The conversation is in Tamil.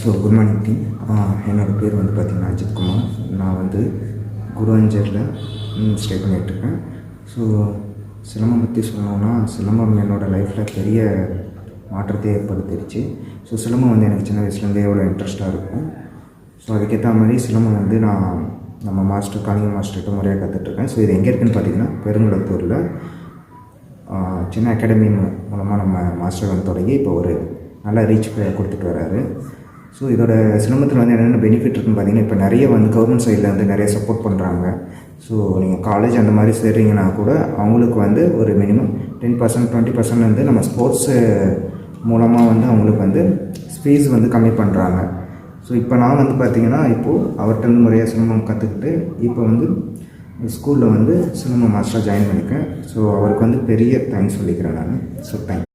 So good morning team. என்னோடய பேர் வந்து பார்த்திங்கன்னா அஜித்குமார். நான் வந்து குருவஞ்சரில் ஸ்டே பண்ணிகிட்ருக்கேன். ஸோ சிலம்பம் பற்றி சொல்லணுன்னா, சிலம்பம் என்னோடய லைஃப்பில் பெரிய மாற்றத்தை ஏற்படுத்திடுச்சு. ஸோ சிலம்பம் வந்து எனக்கு சின்ன வயசுலேருந்தே எவ்வளோ இன்ட்ரெஸ்ட்டாக இருக்கும். ஸோ அதுக்கேற்ற மாதிரி சிலம்பம் வந்து நான் நம்ம மாஸ்டர் காளிங்க மாஸ்டர்கிட்ட முறையாக கற்றுட்ருக்கேன். ஸோ இது எங்கே இருக்குதுன்னு பார்த்திங்கன்னா பெருங்குளத்தூரில் சின்ன அகாடமி மூலமாக நம்ம மாஸ்டர் வந்து தொடங்கி இப்போ ஒரு நல்ல ரீச் கொடுத்துட்டு வராரு. ஸோ இதோட சிலம்பத்தில் வந்து என்னென்ன பெனிஃபிட் இருக்குன்னு பார்த்திங்கன்னா, இப்போ நிறைய வந்து கவர்மெண்ட் சைடில் வந்து நிறைய சப்போர்ட் பண்ணுறாங்க. ஸோ நீங்கள் காலேஜ் அந்த மாதிரி சேர்றீங்கன்னா கூட அவங்களுக்கு வந்து ஒரு மினிமம் 10% 20% வந்து நம்ம ஸ்போர்ட்ஸு மூலமாக வந்து அவங்களுக்கு வந்து ஃபீஸ் வந்து கம்மி பண்ணுறாங்க. ஸோ இப்போ நான் வந்து பார்த்திங்கன்னா இப்போது அவர்கிட்ட வந்து முறையாக சிலம்பம் கற்றுக்கிட்டு இப்போ வந்து ஸ்கூலில் வந்து சிலம்பம் மாஸ்டராக ஜாயின் பண்ணியிருக்கேன். ஸோ அவருக்கு வந்து பெரிய தேங்க்ஸ் சொல்லிக்கிறேன் நான். So thanks.